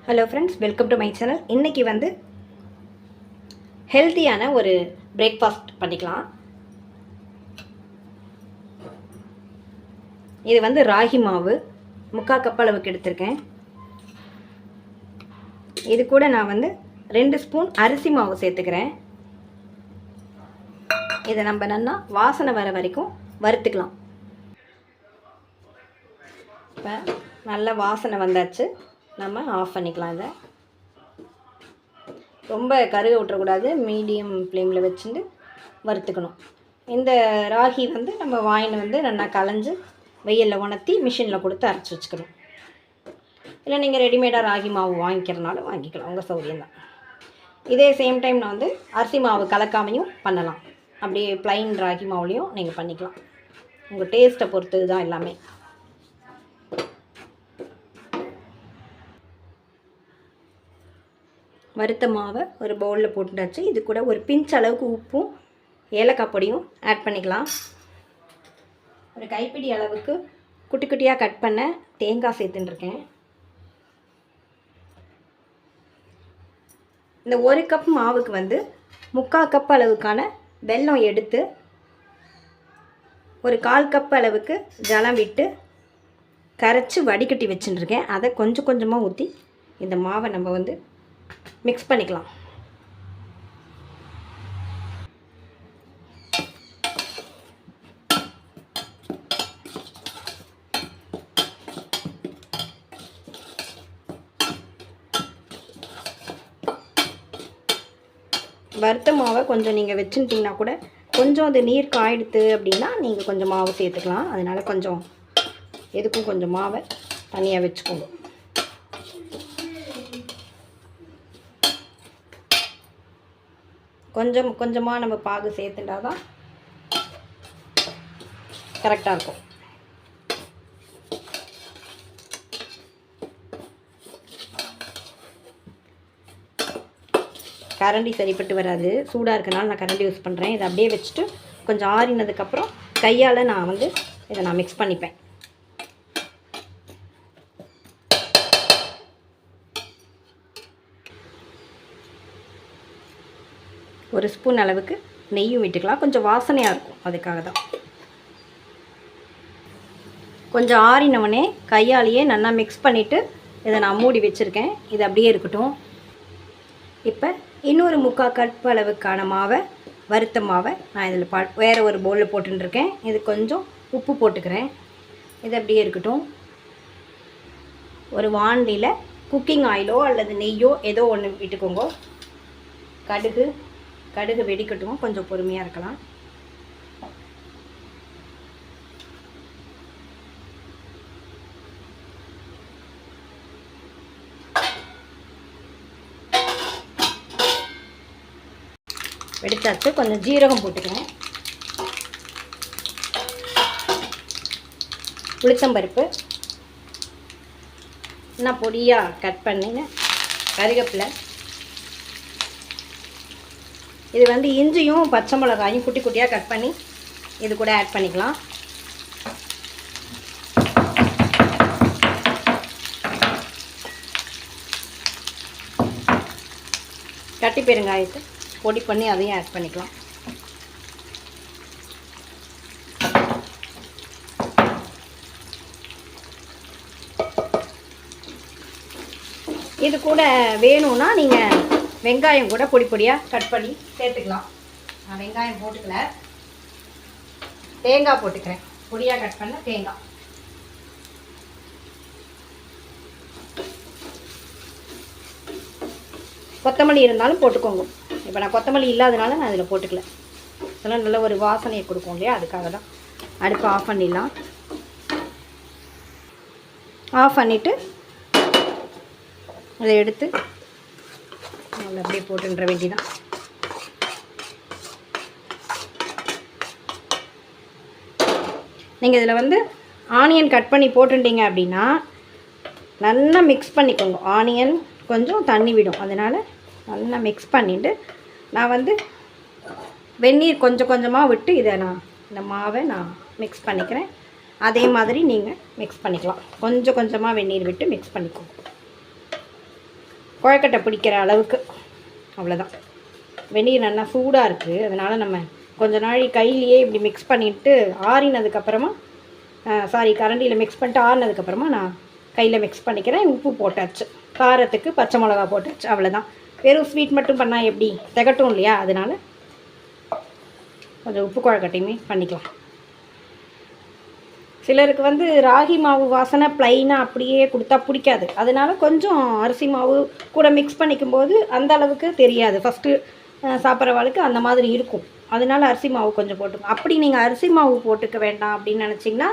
Hello friends, welcome to my channel. இன்றைக்கி வந்து ஹெல்த்தியான ஒரு பிரேக்ஃபாஸ்ட் பண்ணிக்கலாம். இது வந்து ராகி மாவு 3/4 கப் அளவுக்கு எடுத்திருக்கேன். இது கூட நான் வந்து 2 ஸ்பூன் அரிசி மாவு சேர்த்துக்கிறேன். இதை நம்ம நல்லா வாசனை வர வரைக்கும் வறுத்துக்கலாம். இப்போ நல்ல வாசனை வந்தாச்சு, நம்ம ஆஃப் பண்ணிக்கலாம். இதை ரொம்ப கருக விட்டுறக்கூடாது, மீடியம் ஃப்ளேமில் வச்சுட்டு வறுத்துக்கணும். இந்த ராகி வந்து நம்ம வாங்கின்னு வந்து நல்லா களைஞ்சி வெயிலில் உணர்த்தி மிஷினில் கொடுத்து அரைச்சி வச்சுக்கணும். இல்லை நீங்கள் ரெடிமேடாக ராகி மாவு வாங்கிக்கிறனாலும் வாங்கிக்கலாம், உங்கள் சௌகரியம்தான். இதே சேம் டைம் நான் வந்து அரிசி மாவு கலக்காமையும் பண்ணலாம். அப்படியே ப்ளைன் ராகி மாவுலேயும் நீங்கள் பண்ணிக்கலாம். உங்கள் டேஸ்ட்டை பொறுத்தது தான் எல்லாமே. வறுத்த மாவை ஒரு பவுலில் போட்டுட்டாச்சு. இது கூட ஒரு பிஞ்ச் அளவுக்கு உப்பும் ஏலக்காய் பொடியும் ஆட் பண்ணிக்கலாம். ஒரு கைப்பிடி அளவுக்கு குட்டி குட்டியாக கட் பண்ண தேங்காய் சேர்த்துட்டுருக்கேன். இந்த 1 கப் மாவுக்கு வந்து 3/4 கப் அளவுக்கான வெல்லம் எடுத்து ஒரு 1/4 கப் அளவுக்கு ஜலம் விட்டு கரைச்சி வடிகட்டி வச்சுட்டுருக்கேன். அதை கொஞ்சம் கொஞ்சமாக ஊற்றி இந்த மாவை நம்ம வந்து மிக்ஸ் பண்ணிக்கலாம். வறுத்த மாவை கொஞ்சம் நீங்கள் வச்சுட்டிங்கன்னா கூட கொஞ்சம் அது நீர் காயிடுத்து அப்படின்னா நீங்கள் கொஞ்சம் மாவு சேர்த்துக்கலாம். அதனால் கொஞ்சம் எதுக்கும் கொஞ்சம் மாவை தனியாக வச்சுக்கோங்க. கொஞ்சம் கொஞ்சமாக நம்ம பாகு சேர்த்துட்டா தான் கரெக்டாக இருக்கும். கரண்டி சரிப்பட்டு வராது, சூடாக இருக்கனால நான் கரண்டி யூஸ் பண்ணுறேன். இதை அப்படியே வச்சுட்டு கொஞ்சம் ஆறினதுக்கப்புறம் கையால் நான் வந்து இதை நான் மிக்ஸ் பண்ணிப்பேன். ஒரு ஸ்பூன் அளவுக்கு நெய்யும் விட்டுக்கலாம், கொஞ்சம் வாசனையாக இருக்கும், அதுக்காக தான். கொஞ்சம் ஆறினவனே கையாலேயே நல்லா மிக்ஸ் பண்ணிவிட்டு இதை நான் மூடி வச்சுருக்கேன். இது அப்படியே இருக்கட்டும். இப்போ இன்னொரு 3/4 கப் அளவுக்கான மாவை, வறுத்த மாவை நான் இதில் வேறு ஒரு பவுலில் போட்டுருக்கேன். இது கொஞ்சம் உப்பு போட்டுக்கிறேன். இது அப்படியே இருக்கட்டும். ஒரு வாண்டியில் குக்கிங் ஆயிலோ அல்லது நெய்யோ ஏதோ ஒன்று விட்டுக்கோங்க. கடுகு வெடிக்கட்டும், கொஞ்சம் பொறுமையாக இருக்கலாம். வெடிச்சாச்சு. கொஞ்சம் ஜீரகம் போட்டுக்கிறேன். உளுத்தம்பருப்பு நான் பொடியாக கட் பண்ணினேன். கருவேப்பிலை, இது வந்து இஞ்சியும் பச்சை மிளகாயும் குட்டி குட்டியாக கட் பண்ணி இது கூட ஆட் பண்ணிக்கலாம். கட்டி பெருங்காயத்தை பொடி பண்ணி அதையும் ஆட் பண்ணிக்கலாம். இது கூட வேணும்னா நீங்கள் வெங்காயம் கூட பொடி பொடியாக கட் பண்ணி சேர்த்துக்கலாம். நான் வெங்காயம் போட்டுக்கல, தேங்காய் போட்டுக்கிறேன். பொடியாக கட் பண்ண தேங்காய். கொத்தமல்லி இருந்தாலும் போட்டுக்கோங்க. இப்போ நான் கொத்தமல்லி இல்லாதனால நான் இதில் போட்டுக்கல. இதெல்லாம் நல்ல ஒரு வாசனையை கொடுக்கும் இல்லையா, அதுக்காக தான். அடுப்பு ஆஃப் பண்ணிடலாம். ஆஃப் பண்ணிவிட்டு அதை எடுத்து அப்படியே போட்டுன்ற வேண்டிதான். நீங்கள் இதில் வந்து ஆனியன் கட் பண்ணி போட்டுட்டீங்க அப்படின்னா நல்லா மிக்ஸ் பண்ணிக்கோங்க. ஆனியன் கொஞ்சம் தண்ணி விடும், அதனால் நல்லா மிக்ஸ் பண்ணிவிட்டு நான் வந்து வெந்நீர் கொஞ்சம் கொஞ்சமாக விட்டு இதை இந்த மாவை நான் மிக்ஸ் பண்ணிக்கிறேன். அதே மாதிரி நீங்கள் மிக்ஸ் பண்ணிக்கலாம். கொஞ்சம் கொஞ்சமாக வெந்நீர் விட்டு மிக்ஸ் பண்ணிக்கோங்க. குழக்கட்டை பிடிக்கிற அளவுக்கு. அவ்வளோதான். வெந்நீர் நல்லா சூடாக இருக்குது, அதனால் நம்ம கொஞ்ச நாள் கையிலையே இப்படி மிக்ஸ் பண்ணிவிட்டு ஆறினதுக்கப்புறமா கரண்டியில் மிக்ஸ் பண்ணிட்டு ஆறினதுக்கப்புறமா நான் கையில் மிக்ஸ் பண்ணிக்கிறேன். உப்பு போட்டாச்சு, காரத்துக்கு பச்சை மிளகா போட்டாச்சு, அவ்வளோதான். வெறும் ஸ்வீட் மட்டும் பண்ணால் எப்படி திகட்டும் இல்லையா, அதனால் கொஞ்சம் உப்பு குழக்கட்டையுமே பண்ணிக்கலாம். சிலருக்கு வந்து ராகி மாவு வாசனை ப்ளைனாக அப்படியே கொடுத்தா பிடிக்காது, அதனால் கொஞ்சம் அரிசி மாவு கூட மிக்ஸ் பண்ணிக்கும்போது அந்த அளவுக்கு தெரியாது. ஃபஸ்ட்டு சாப்பிட்றவாளுக்கு அந்த மாதிரி இருக்கும், அதனால் அரிசி மாவு கொஞ்சம் போட்டுக்கோங்க. அப்படி நீங்கள் அரிசி மாவு போட்டுக்க வேண்டாம் அப்படின்னு நினச்சிங்கன்னா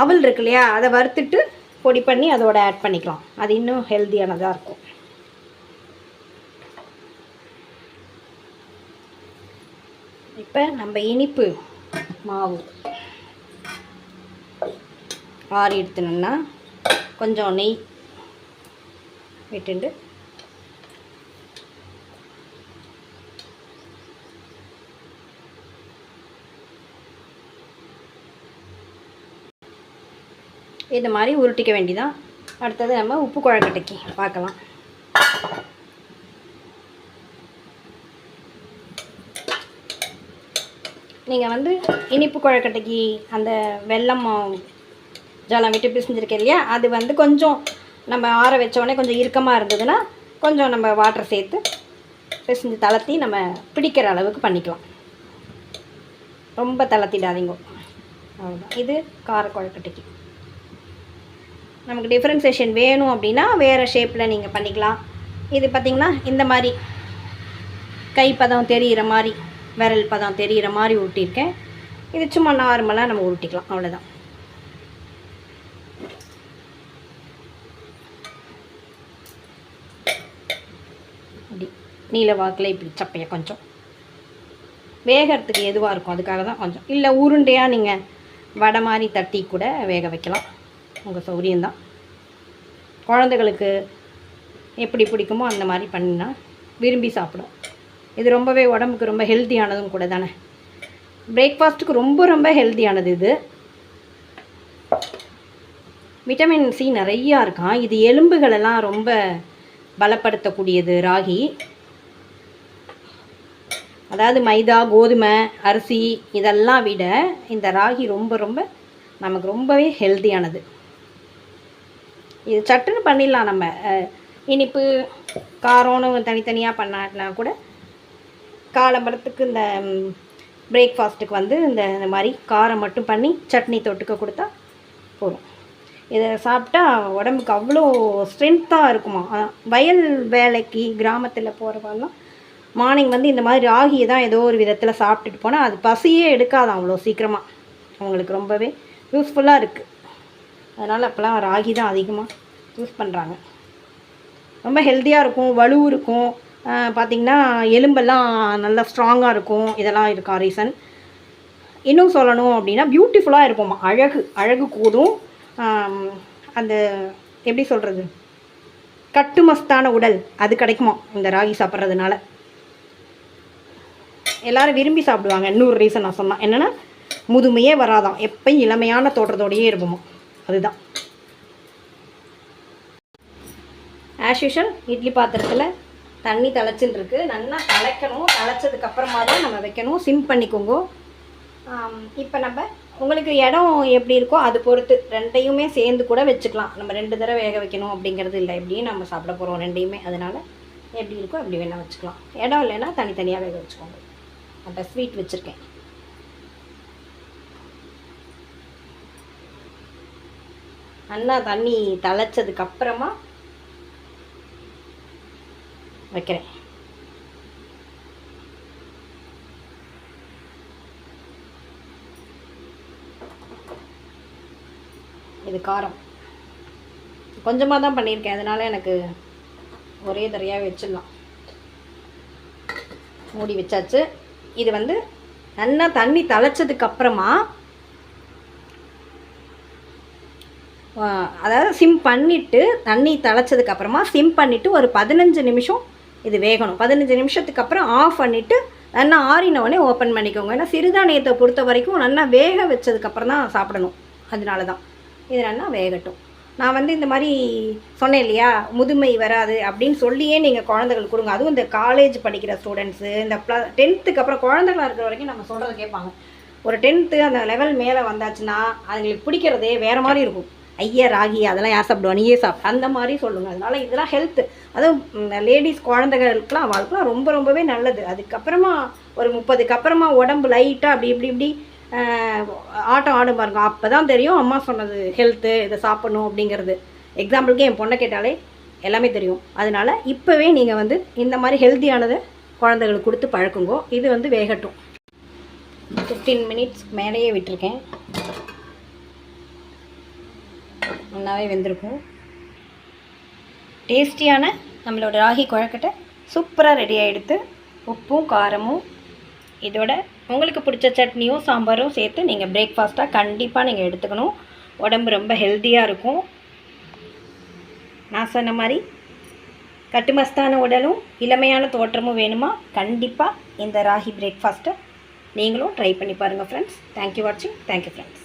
அவல் இருக்கு இல்லையா, அதை வறுத்துட்டு பொடி பண்ணி அதோட ஆட் பண்ணிக்கலாம், அது இன்னும் ஹெல்த்தியானதாக இருக்கும். இப்போ நம்ம இனிப்பு மாவு ஆறி எடுத்துனோம்னா கொஞ்சம் நெய் விட்டுண்டு இது மாதிரி உருட்டிக்க வேண்டிதான். அடுத்தது நம்ம உப்பு குழக்கட்டைக்கு பார்க்கலாம். நீங்கள் வந்து இனிப்பு குழக்கட்டைக்கு அந்த வெல்லம் ஜலம் விட்டு பிசைஞ்சிருக்கேன் இல்லையா, அது வந்து கொஞ்சம் நம்ம ஆற வச்சோடனே கொஞ்சம் இறுக்கமாக இருந்ததுன்னா கொஞ்சம் நம்ம வாட்டர் சேர்த்து பிசைஞ்சு தளர்த்தி நம்ம பிடிக்கிற அளவுக்கு பண்ணிக்கலாம். ரொம்ப தளர்த்திடாதீங்க, அவ்வளோதான். இது கார குழக்கட்டைக்கு. நமக்கு டிஃப்ரென்சேஷன் வேணும் அப்படின்னா வேறு ஷேப்பில் நீங்கள் பண்ணிக்கலாம். இது பார்த்திங்கன்னா இந்த மாதிரி கைப்பதம் தெரிகிற மாதிரி, விரல் பதம் தெரிகிற மாதிரி உருட்டியிருக்கேன். இது சும்மா நார்மலாக நம்ம உருட்டிக்கலாம், அவ்வளோதான். அப்படி நீல வாக்கில் இப்படி சப்பையாக கொஞ்சம் வேகிறதுக்கு எதுவாக இருக்கும், அதுக்காக தான் கொஞ்சம். இல்லை உருண்டையாக நீங்கள் வடை மாதிரி தட்டி கூட வேக வைக்கலாம், உங்கள் சௌரியம்தான். குழந்தைகளுக்கு எப்படி பிடிக்குமோ அந்த மாதிரி பண்ணினா விரும்பி சாப்பிடும். இது ரொம்பவே உடம்புக்கு ரொம்ப ஹெல்த்தியானதும் கூட தானே. பிரேக்ஃபாஸ்ட்டுக்கு ரொம்ப ரொம்ப ஹெல்த்தியானது இது. விட்டமின் சி நிறையா இருக்கான். இது எலும்புகளெல்லாம் ரொம்ப பலப்படுத்தக்கூடியது ராகி. அதாவது மைதா, கோதுமை, அரிசி இதெல்லாம் விட இந்த ராகி ரொம்ப ரொம்ப நமக்கு ரொம்பவே ஹெல்த்தியானது. இது சட்டுன்னு பண்ணிடலாம். நம்ம இனிப்பு காரம்னு தனித்தனியாக பண்ணாட்டினா கூட காலம்பரத்துக்கு இந்த பிரேக்ஃபாஸ்ட்டுக்கு வந்து இந்த மாதிரி காரம் மட்டும் பண்ணி சட்னி தொட்டுக்க கொடுத்தா போதும். இதை சாப்பிட்டா உடம்புக்கு அவ்வளோ ஸ்ட்ரென்த்தாக இருக்குமா. வயல் வேலைக்கு கிராமத்தில் போகிறவங்கலாம் மார்னிங் வந்து இந்த மாதிரி ராகியை தான் ஏதோ ஒரு விதத்தில் சாப்பிட்டுட்டு போனால் அது பசியே எடுக்காதான் அவ்வளோ சீக்கிரமாக. அவங்களுக்கு ரொம்பவே யூஸ்ஃபுல்லாக இருக்குது. அதனால் அப்போலாம் ராகி தான் அதிகமாக யூஸ் பண்ணுறாங்க. ரொம்ப ஹெல்த்தியாக இருக்கும், வலு இருக்கும். பார்த்திங்கன்னா எலும்பெல்லாம் நல்லா ஸ்ட்ராங்காக இருக்கும். இதெல்லாம் இருக்கா ரீசன். இன்னும் சொல்லணும் அப்படின்னா பியூட்டிஃபுல்லாக இருக்குமா, அழகு கூடும். அந்த எப்படி சொல்கிறது, கட்டுமஸ்தான உடல் அது கிடைக்குமா இந்த ராகி சாப்பிட்றதுனால. எல்லோரும் விரும்பி சாப்பிடுவாங்க. இன்னொரு ரீசன் நான் சொன்னேன் என்னென்னா, முதுமையே வராதான், எப்பயும் இளமையான தோற்றத்தோடையே இருப்போமோ, அதுதான். ஆஸ் யூஷுவல் இட்லி பாத்திரத்தில் தண்ணி தலைச்சின்னு இருக்குது. நல்லா தலைக்கணும். தலைச்சதுக்கப்புறமா தான் நம்ம வைக்கணும். சிம் பண்ணிக்கோங்க. இப்போ நம்ம உங்களுக்கு இடம் எப்படி இருக்கோ அது பொறுத்து ரெண்டையுமே சேர்ந்து கூட வச்சுக்கலாம். நம்ம 2 தடவை வேக வைக்கணும் அப்படிங்கிறது இல்லை. எப்படியும் நம்ம சாப்பிட போகிறோம் ரெண்டையுமே, அதனால் எப்படி இருக்கோ அப்படி வேணால் வச்சுக்கலாம். இடம் இல்லைன்னா தனித்தனியாக வேக வச்சுக்கோங்க. அப்போ ஸ்வீட் வச்சுருக்கேன். நல்லா தண்ணி தலைச்சதுக்கப்புறமா வைக்கிறேன். இது காரம் கொஞ்சமாக தான் பண்ணியிருக்கேன், அதனால் எனக்கு ஒரே தரையாக வச்சிடலாம். மூடி வச்சாச்சு. இது வந்து நல்லா தண்ணி தலைச்சதுக்கப்புறமா, அதாவது சிம் பண்ணிவிட்டு தண்ணி தலைச்சதுக்கப்புறமா சிம் பண்ணிவிட்டு ஒரு 15 நிமிஷம் இது வேகணும். 15 நிமிஷத்துக்கு அப்புறம் ஆஃப் பண்ணிவிட்டு நல்லா ஆறினவுடனே ஓப்பன் பண்ணிக்கோங்க. ஏன்னா சிறுதானியத்தை பொறுத்த வரைக்கும் நல்லா வேக வச்சதுக்கப்புறம் தான் சாப்பிடணும். அதனால தான் இது நல்லா வேகட்டும். நான் வந்து இந்த மாதிரி சொன்னேன் இல்லையா, முதுமை வராது அப்படின்னு சொல்லியே நீங்கள் குழந்தைகளுக்கு கொடுங்க. அதுவும் இந்த காலேஜ் படிக்கிற ஸ்டூடெண்ட்ஸு, இந்த 10th அப்புறம் குழந்தைகளாக இருக்கிற வரைக்கும் நம்ம சொல்கிறத கேட்பாங்க. ஒரு 10th அந்த லெவல் மேலே வந்தாச்சுன்னா அதுங்களுக்கு பிடிக்கிறதே வேறு மாதிரி இருக்கும். ஐயா ராகி அதெல்லாம் யார் சாப்பிடுவா, நீயே சாப்பிடு, அந்த மாதிரி சொல்லுங்கள். அதனால் இதெல்லாம் ஹெல்த்து, அதுவும் லேடிஸ் குழந்தைகளுக்குலாம் அவளுக்குலாம் ரொம்பவே நல்லது. அதுக்கப்புறமா ஒரு 30க்கு அப்புறமா உடம்பு லைட்டாக அப்படி இப்படி இப்படி ஆட்டம் ஆடும் பாருங்க, அப்போ தான் தெரியும் அம்மா சொன்னது ஹெல்த்து, இதை சாப்பிடணும் அப்படிங்கிறது. எக்ஸாம்பிளுக்கு என் பொண்ணை கேட்டாலே எல்லாமே தெரியும். அதனால் இப்போவே நீங்கள் வந்து இந்த மாதிரி ஹெல்த்தியானதை குழந்தைகளுக்கு கொடுத்து பழக்குங்கோ. இது வந்து வேகட்டும். 15 மினிட்ஸ் மேலேயே விட்டுருக்கேன், நல்லாவே வெந்திருக்கும். டேஸ்டியான நம்மளோட ராகி குழக்கட்டை சூப்பராக ரெடி ஆகிடுது. உப்பும் காரமும் இதோட உங்களுக்கு பிடிச்ச சட்னியும் சாம்பாரும் சேர்த்து நீங்கள் பிரேக்ஃபாஸ்ட்டாக கண்டிப்பாக நீங்கள் எடுத்துக்கணும். உடம்பு ரொம்ப ஹெல்த்தியாக இருக்கும். நான் சொன்ன மாதிரி கட்டுமஸ்தான உடலும் இளமையான தோற்றமும் வேணுமா, கண்டிப்பாக இந்த ராகி பிரேக்ஃபாஸ்ட்டை நீங்களும் ட்ரை பண்ணி பாருங்கள் ஃப்ரெண்ட்ஸ். தேங்க்யூ வாட்சிங். Thank you friends.